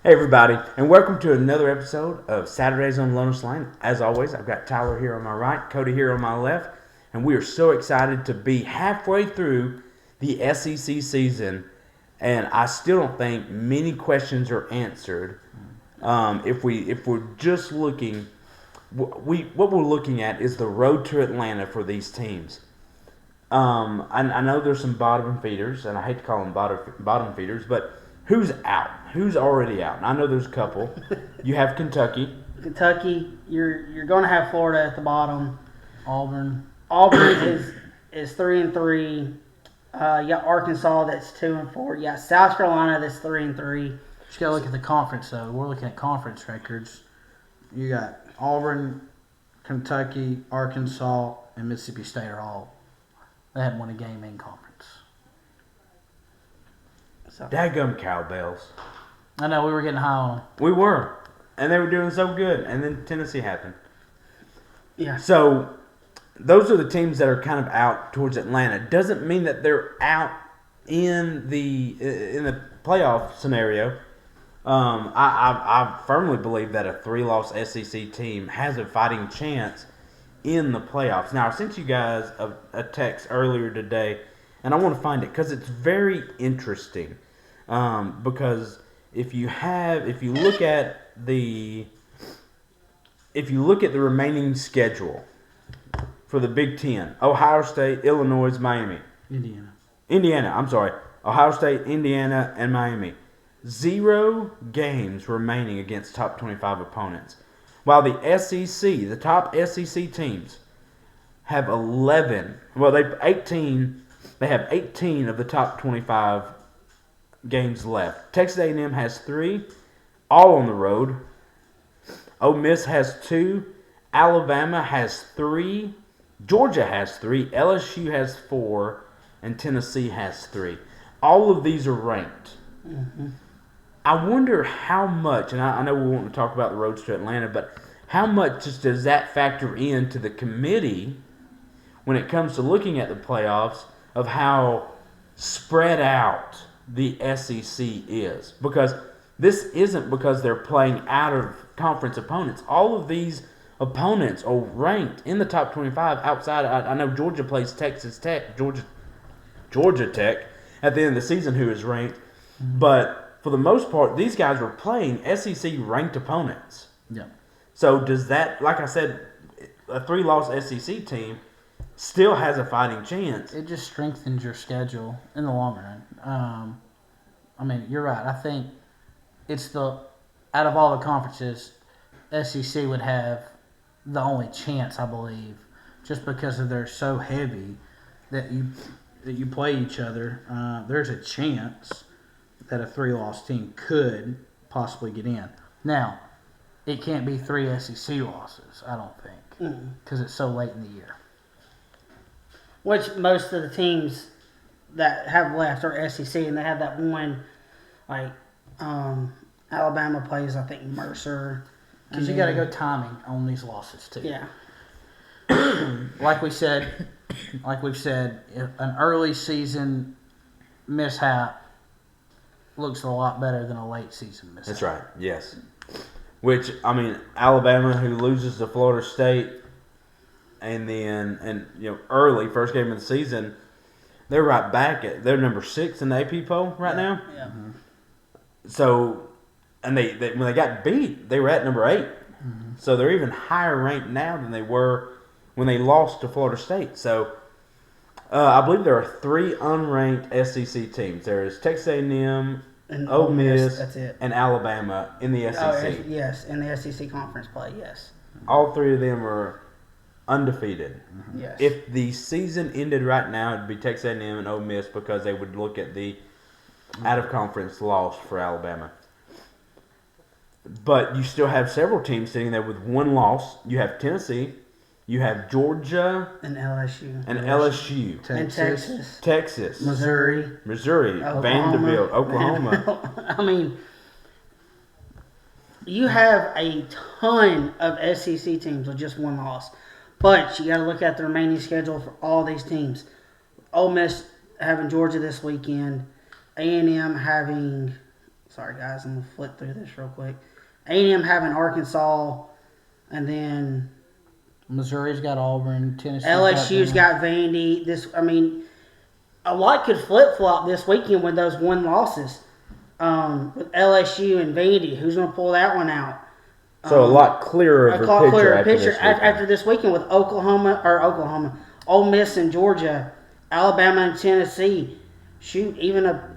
Hey everybody, and welcome to another episode of Saturdays on Lotus Lane. As always, I've got Tyler here on my right, Cody here on my left, and we are so excited to be halfway through the SEC season, and I still don't think many questions are answered. If we're just looking, what we're looking at is the road to Atlanta for these teams. I know there's some bottom feeders, and I hate to call them bottom feeders, but who's out? Who's already out? And I know there's a couple. You have Kentucky. Kentucky, you're going to have Florida at the bottom. Auburn. Auburn is 3-3. You got Arkansas that's 2-4. You got South Carolina that's 3-3. Just got to look at the conference, though. We're looking at conference records. You got Auburn, Kentucky, Arkansas, and Mississippi State are all. They hadn't won a game in conference. So, Daggum cowbells. I know, we were getting high on them. We were. And they were doing so good. And then Tennessee happened. yeah. So those are the teams that are kind of out towards Atlanta. Doesn't mean that they're out in the playoff scenario. I firmly believe that a 3-loss SEC team has a fighting chance in the playoffs. Now, I sent you guys a text earlier today, and I want to find it because it's very interesting. Because if you look at the remaining schedule for the Big Ten, Ohio State, Illinois, Miami, Ohio State, Indiana, and Miami. 0 games remaining against top 25 opponents. While the SEC, the top SEC teams, have 11. Well, they have 18 of the top 25 games left. Texas A&M has 3, all on the road. Ole Miss has 2. Alabama has 3. Georgia has 3. LSU has 4. And Tennessee has 3. All of these are ranked. Mm-hmm. I wonder how much, and I know we want to talk about the roads to Atlanta, but how much does that factor into the committee when it comes to looking at the playoffs of how spread out the SEC is? Because this isn't because they're playing out of conference opponents. All of these opponents are ranked in the top 25 outside. I know Georgia plays Texas Tech, Georgia Tech at the end of the season, who is ranked. But for the most part, these guys were playing SEC ranked opponents. Yeah. So does that, like I said, a 3-loss SEC team still has a fighting chance? It just strengthens your schedule in the long run. I mean, you're right. I think it's out of all the conferences, SEC would have the only chance, I believe, just because they're so heavy that you play each other. There's a chance that a 3-loss team could possibly get in. Now, it can't be 3 SEC losses, I don't think, because it's so late in the year. Which most of the teams that have left are SEC, and they have that one, like, Alabama plays, I think, Mercer. Because you got to go timing on these losses, too. Yeah. Like we've said, if an early season mishap looks a lot better than a late season mishap. That's right, yes. Which, I mean, Alabama, who loses to Florida State, and then, early, first game of the season, they're right back they're number 6 in the AP poll right now. Yeah. Mm-hmm. So, and they when they got beat, they were at number 8. Mm-hmm. So they're even higher ranked now than they were when they lost to Florida State. So, I believe there are 3 unranked SEC teams. There is Texas A&M, And Ole Miss, that's it. and Alabama in the SEC. Yes, in the SEC conference play, yes. All 3 of them are undefeated. Mm-hmm. Yes. If the season ended right now, it'd be Texas A&M and Ole Miss because they would look at the out-of-conference loss for Alabama. But you still have several teams sitting there with 1 loss. You have Tennessee, you have Georgia, and LSU. and LSU, And Texas. Texas, Missouri. Oklahoma, Vanderbilt, Oklahoma. I mean, you have a ton of SEC teams with just 1 loss. But you got to look at the remaining schedule for all these teams. Ole Miss having Georgia this weekend. A&M having Sorry, guys. I'm going to flip through this real quick. A&M having Arkansas, and then Missouri's got Auburn. Tennessee's LSU's got got Vandy. A lot could flip-flop this weekend with those one losses. With LSU and Vandy. Who's going to pull that one out? So a lot clearer of a picture after this weekend with Ole Miss and Georgia, Alabama and Tennessee. Shoot, even a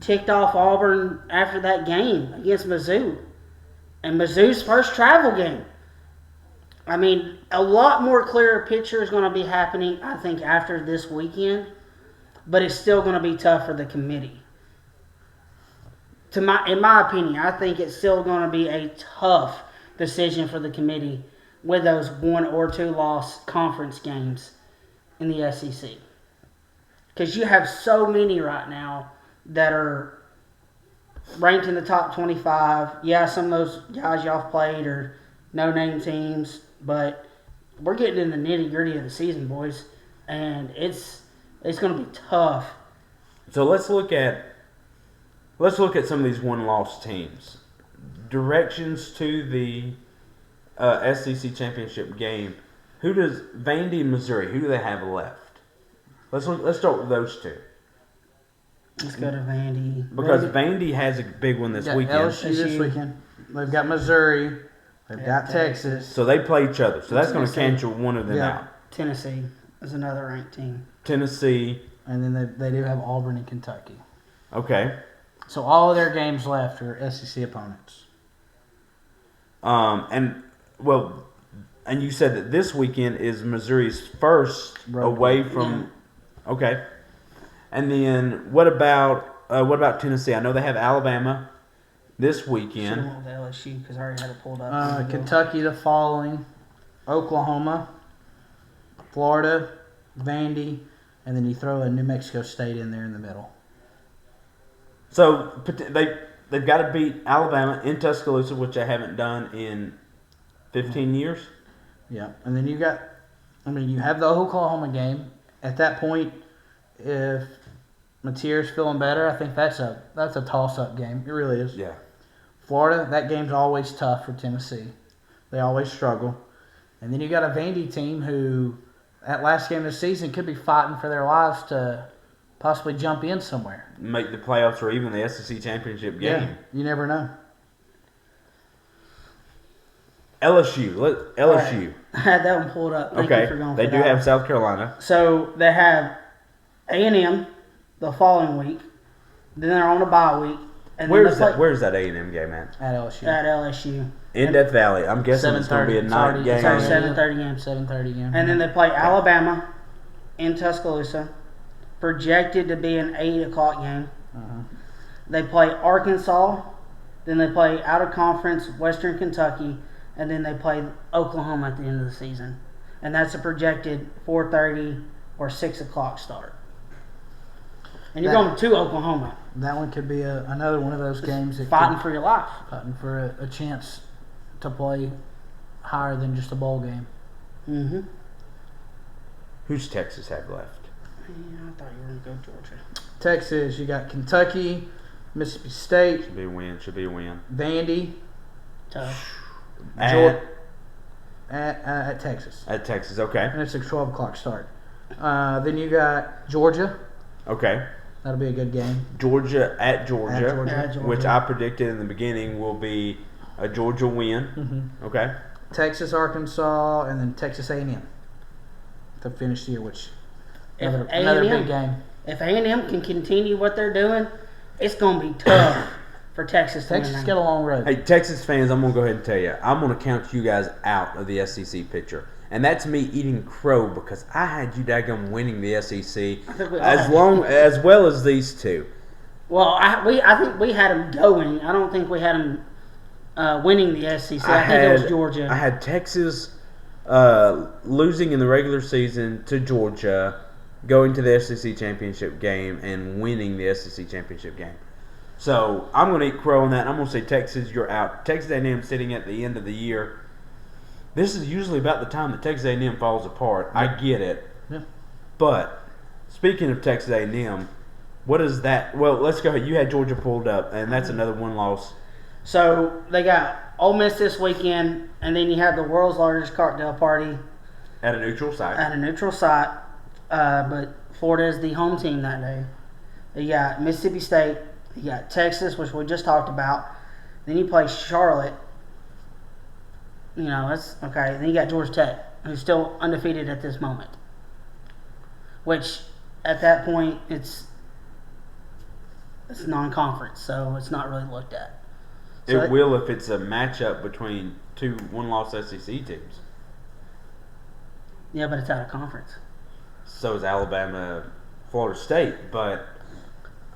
ticked off Auburn after that game against Mizzou. And Mizzou's first travel game. I mean, a lot more clearer picture is going to be happening, I think, after this weekend. But it's still going to be tough for the committee. In my opinion, I think it's still going to be a tough decision for the committee with those 1 or 2 loss conference games in the SEC. Because you have so many right now that are ranked in the top 25. Yeah, some of those guys y'all played are no-name teams, but we're getting in the nitty-gritty of the season, boys, and it's going to be tough. So let's look at some of these one-loss teams. Directions to the SEC championship game. Who does Vandy and Missouri? Who do they have left? Let's start with those two. Let's go to Vandy. Because Vandy has a big one this weekend. LSU this weekend. They've got Missouri. They've got Texas. So they play each other. So that's going to cancel one of them out. Tennessee is another ranked team. Tennessee. And then they do have Auburn and Kentucky. Okay. So all of their games left are SEC opponents. And you said that this weekend is Missouri's first away from. Yeah. Okay. And then what about Tennessee? I know they have Alabama this weekend. Should have went with LSU because I already had it pulled up. Kentucky the following, Oklahoma, Florida, Vandy, and then you throw a New Mexico State in there in the middle. So they've got to beat Alabama in Tuscaloosa, which they haven't done in 15 years. Yeah, and then you have the Oklahoma game. At that point, if Mateer's feeling better, I think that's a toss-up game. It really is. Yeah. Florida, that game's always tough for Tennessee. They always struggle. And then you got a Vandy team who, that last game of the season, could be fighting for their lives to possibly jump in somewhere. Make the playoffs or even the SEC championship game. Yeah, you never know. LSU. Right. I had that one pulled up. Thank you for going they for do that have one. South Carolina. So they have A&M the following week. Then they're on a bye week. And Where's that A&M game at? At LSU. At LSU. In Death Valley. I'm guessing it's going to be a night game. It's our 7:30 game. 7:30 game. And then they play Alabama in Tuscaloosa. Projected to be an 8 o'clock game. Uh-huh. They play Arkansas. Then they play out of conference Western Kentucky. And then they play Oklahoma at the end of the season. And that's a projected 4:30 or 6 o'clock start. And you're going to Oklahoma. That one could be another one of those games. Fighting for your life. Fighting for a chance to play higher than just a bowl game. Mm-hmm. Who's Texas have left? Yeah, I thought you were going to go Georgia. Texas, you got Kentucky, Mississippi State. Should be a win. Vandy. Tough. At Texas. At Texas, okay. And it's a 12 o'clock start. Then you got Georgia. Okay. That'll be a good game. Georgia at Georgia. At Georgia. Which I predicted in the beginning will be a Georgia win. Mm-hmm. Okay. Texas, Arkansas, and then Texas A&M to finish the year, which another big game. If A&M can continue what they're doing, it's going to be tough for Texas. Texas got a long road. Hey, Texas fans, I'm going to go ahead and tell you, I'm going to count you guys out of the SEC picture. And that's me eating crow because I had you daggum winning the SEC as well as these two. Well, I think we had them going. I don't think we had them winning the SEC. I think it was Georgia. I had Texas losing in the regular season to Georgia, going to the SEC championship game, and winning the SEC championship game. So I'm going to eat crow on that. I'm going to say Texas, you're out. Texas A&M sitting at the end of the year. This is usually about the time that Texas A&M falls apart. I get it. Yeah. But speaking of Texas A&M, What is that? Well, let's go ahead. You had Georgia pulled up, and that's another one loss. So they got Ole Miss this weekend, and then you have the world's largest cocktail party At a neutral site. at a neutral site. But Florida is the home team that day. You got Mississippi State. You got Texas, which we just talked about. Then you play Charlotte. You know, that's okay. Then you got Georgia Tech, who's still undefeated at this moment. Which, at that point, it's non-conference, so it's not really looked at. So It will if it's a matchup between two one-loss SEC teams. Yeah, but it's out of conference. So is Alabama, Florida State, but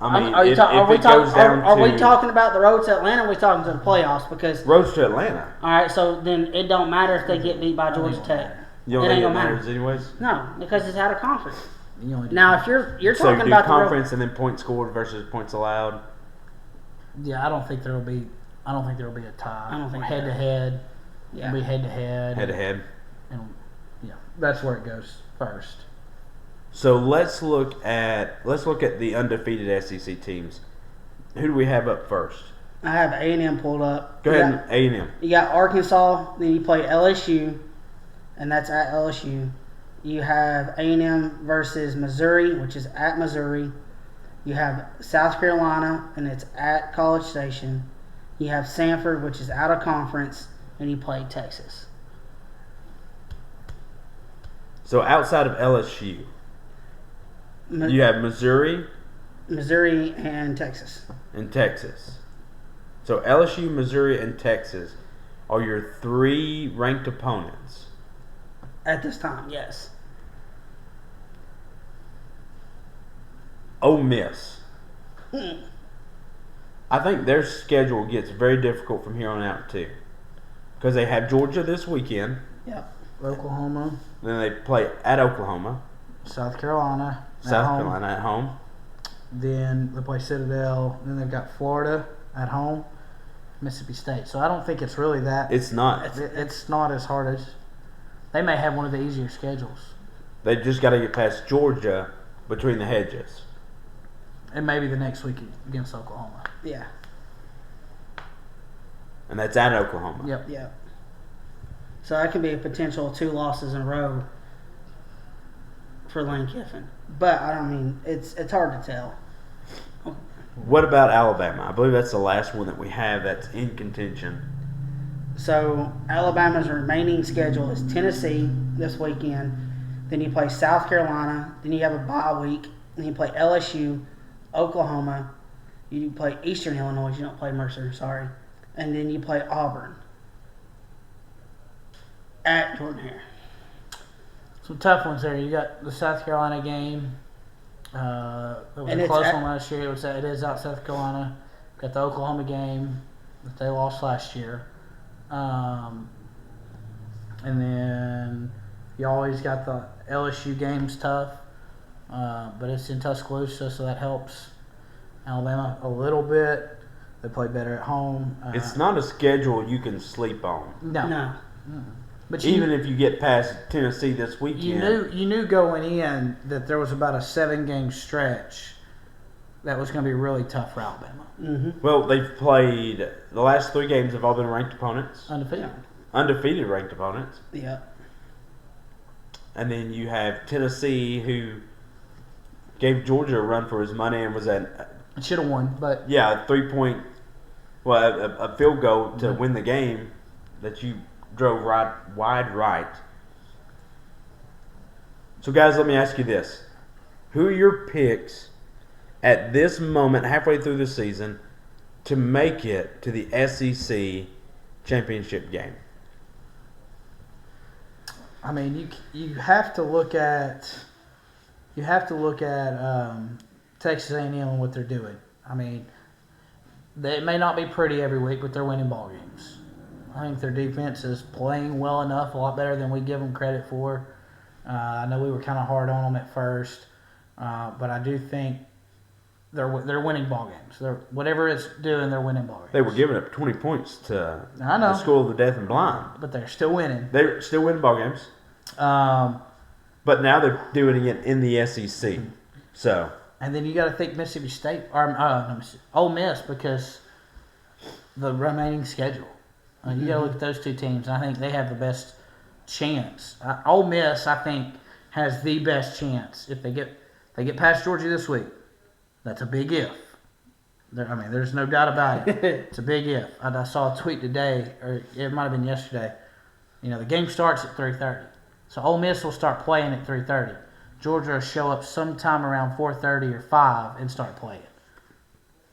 I mean, Are we it goes down are to we talking about the road to Atlanta? Or are we talking to the playoffs? Because roads to Atlanta. all right, so then it don't matter if they get beat by Georgia Tech. You don't It think ain't it gonna matter. matters anyways? No, because it's out of conference. You only do- Now, if you're So talking do about the road, conference and then points scored versus points allowed. yeah, I don't think there will be a tie. I don't think head so. to head. yeah. It'll be head to head. Head to head. And yeah, that's where it goes first. So let's look at the undefeated SEC teams. Who do we have up first? I have A&M pulled up. Go ahead, A&M. You got Arkansas, then you play LSU, and that's at LSU. You have A&M versus Missouri, which is at Missouri. You have South Carolina, and it's at College Station. You have Sanford, which is out of conference, and you play Texas. So outside of LSU, you have Missouri Missouri and Texas. and Texas. So LSU, Missouri, and Texas are your three ranked opponents. At this time, yes. Ole Miss. I think their schedule gets very difficult from here on out too, because they have Georgia this weekend. Yep. Oklahoma, Then they play at Oklahoma, South Carolina, at South home. Carolina at home. Then they play Citadel. Then they've got Florida at home, Mississippi State. So I don't think it's really that. It's not. It's not as hard as. They may have one of the easier schedules. They just got to get past Georgia between the hedges. And maybe the next week against Oklahoma. Yeah. And that's at Oklahoma. Yep. Yep. So that could be a potential 2 losses in a row for Lane Kiffin. But I don't mean it's hard to tell. What about Alabama? I believe that's the last one that we have that's in contention. So Alabama's remaining schedule is Tennessee this weekend. Then you play South Carolina. Then you have a bye week. Then you play LSU, Oklahoma. You play Eastern Illinois. You don't play Mercer, sorry. And then you play Auburn at Jordan Hare. Some tough ones there. You got the South Carolina game. It was And a it's close at- one last year. It is out South Carolina. Got the Oklahoma game that they lost last year. And then you always got the LSU games tough. But it's in Tuscaloosa, so that helps Alabama a little bit. They play better at home. It's not a schedule you can sleep on. No. No. But Even if you get past Tennessee this weekend. you knew going in that there was about a 7-game stretch that was going to be really tough for Alabama. Mm-hmm. Well, they've played the last 3 games have all been ranked opponents, Undefeated. undefeated ranked opponents, Yeah. and then you have Tennessee who gave Georgia a run for his money and was at It should have won, but a 3-point, a field goal to win the game that you drove wide right. So guys, let me ask you this: who are your picks at this moment, halfway through the season, to make it to the SEC championship game? I mean, you have to look at Texas A&M and what they're doing. I mean, it may not be pretty every week, but they're winning ball games. I think their defense is playing well enough, a lot better than we give them credit for. I know we were kind of hard on them at first, but I do think they're winning ball games. Whatever it's doing, they're winning ball games. They were giving up 20 points to I know. the school of the deaf and blind. But they're still winning. They're still winning ball games, Um, but now they're doing it in the SEC. So And then you got to think Mississippi State or no, Ole Miss because the remaining schedule. You got to look at those two teams. I think they have the best chance. Ole Miss, I think, has the best chance if they get past Georgia this week. That's a big if. There's no doubt about it. It's a big if. I saw a tweet today, or it might have been yesterday. The game starts at 3:30, so Ole Miss will start playing at 3:30. Georgia will show up sometime around 4:30 or 5 and start playing.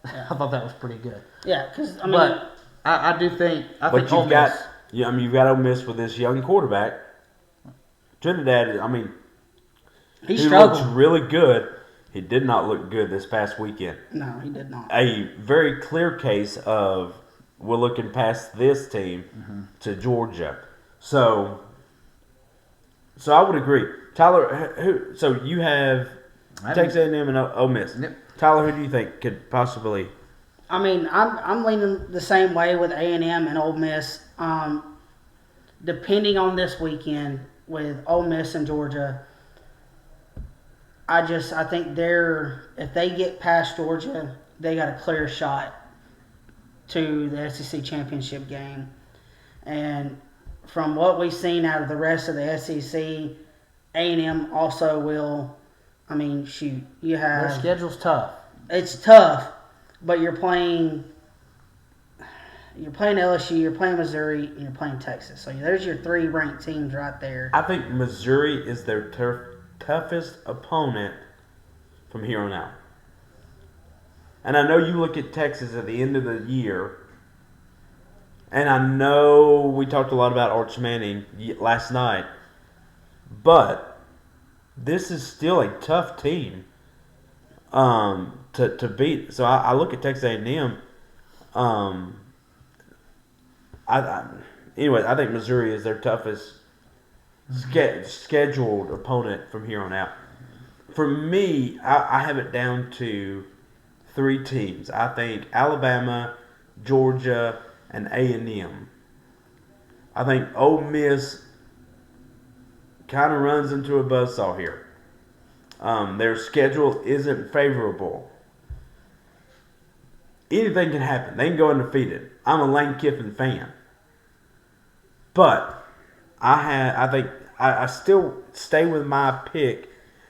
I thought that was pretty good. Yeah, because but I do think But think Ole you've got Miss. you've got Ole Miss with this young quarterback. Trinidad, he looks struggled. really good. He did not look good this past weekend. No, he did not. A very clear case of we're looking past this team to Georgia. So I would agree. Tyler, so you have Texas A&M and Ole Miss. Yep. Tyler, who do you think could possibly? I'm leaning the same way with A&M and Ole Miss. Depending on this weekend with Ole Miss and Georgia, I think if they get past Georgia, they got a clear shot to the SEC championship game. And from what we've seen out of the rest of the SEC, A&M also will. You have Their schedule's tough. It's tough, but you're playing LSU, you're playing Missouri, and you're playing Texas. So there's your 3 ranked teams right there. I think Missouri is their toughest opponent from here on out. And I know you look at Texas at the end of the year, and I know we talked a lot about Arch Manning last night, but this is still a tough team to beat. So I look at Texas A&M. I think Missouri is their toughest scheduled opponent from here on out. For me, I have it down to 3 teams. I think Alabama, Georgia, and A&M. I think Ole Miss kind of runs into a buzzsaw here. Their schedule isn't favorable. Anything can happen. They can go undefeated. I'm a Lane Kiffin fan. But I still stay with my pick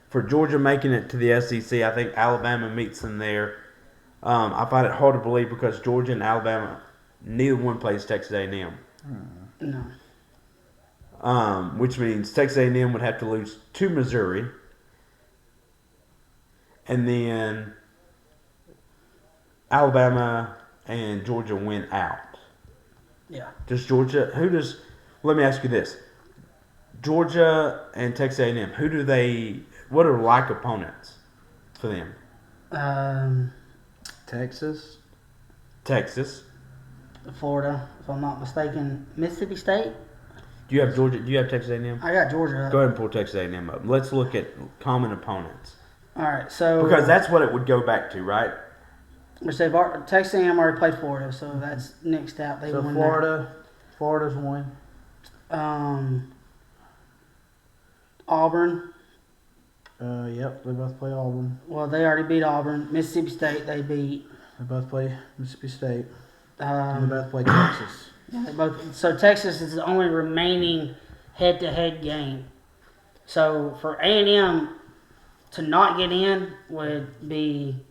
for Georgia making it to the SEC. I think Alabama meets them there. I find it hard to believe because Georgia and Alabama, neither one plays Texas A&M. No. Which means Texas A&M would have to lose to Missouri. And then Alabama and Georgia win out. Yeah. Let me ask you this. Georgia and Texas A&M, what are like opponents for them? Texas. Florida, if I'm not mistaken. Mississippi State? Do you have Georgia? Do you have Texas A&M? I got Georgia up. Go ahead and pull Texas A&M up. Let's look at common opponents. All right, so Because that's what it would go back to, right? Texas A&M already played Florida, so that's next out. They So won Florida's won. Auburn. Yep, they both play Auburn. Well, they already beat Auburn. Mississippi State, they beat. They both play Mississippi State. They Um, both play Texas. yeah, they both. So Texas is the only remaining head-to-head game. So for A&M to not get in would be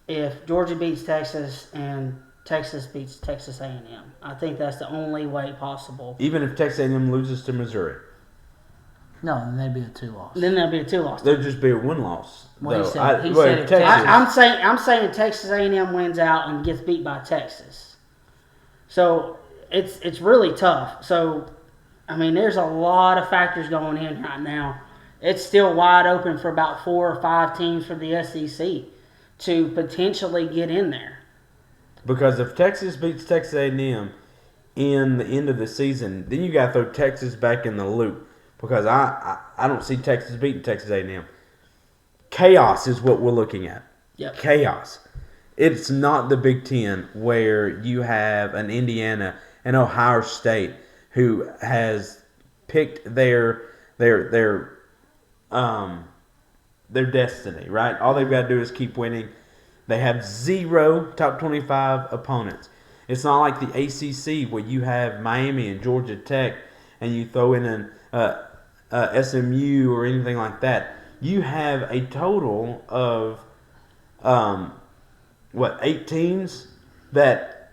if Georgia beats Texas and Texas beats Texas A&M. I think that's the only way possible. Even if Texas A&M loses to Missouri. No, then they'd be a 2-loss. Then there'll be a 2-loss. There'd just be a 1-loss. Well, he though. said- he well, said if Texas. I'm saying Texas A&M wins out and gets beat by Texas. So it's really tough. So there's a lot of factors going in right now. It's still wide open for about 4 or 5 teams for the SEC to potentially get in there. Because if Texas beats Texas A&M in the end of the season, then you got to throw Texas back in the loop. Because I don't see Texas beating Texas A&M. Chaos is what we're looking at. Yep. Chaos. It's not the Big Ten where you have an Indiana and Ohio State who has picked their their destiny, right? All they've got to do is keep winning. They have 0 top 25 opponents. It's not like the ACC where you have Miami and Georgia Tech and you throw in an SMU or anything like that. You have a total of, 8 teams that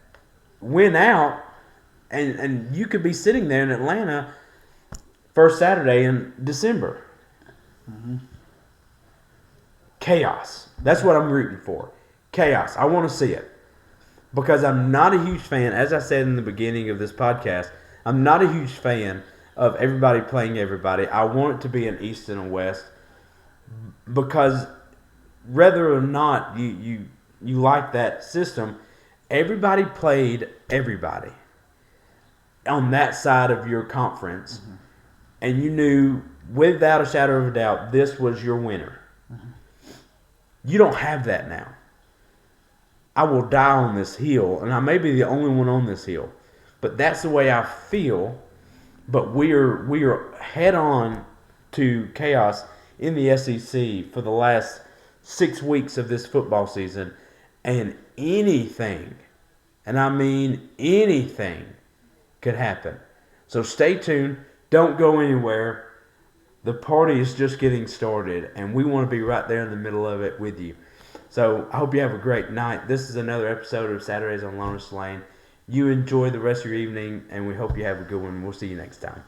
win out, and you could be sitting there in Atlanta first Saturday in December. Mm-hmm. Chaos. That's what I'm rooting for. Chaos. I want to see it. Because I'm not a huge fan, as I said in the beginning of this podcast, I'm not a huge fan of everybody playing everybody. I want it to be an East and a West. Because whether or not you like that system, everybody played everybody on that side of your conference. Mm-hmm. And you knew without a shadow of a doubt this was your winner. Mm-hmm. You don't have that now. I will die on this hill, and I may be the only one on this hill, but that's the way I feel. But we are head on to chaos in the SEC for the last 6 weeks of this football season, and anything, and I mean anything, could happen. So stay tuned. Don't go anywhere. The party is just getting started, and we want to be right there in the middle of it with you. So I hope you have a great night. This is another episode of Saturdays on Loner's Lane. You enjoy the rest of your evening, and we hope you have a good one. We'll see you next time.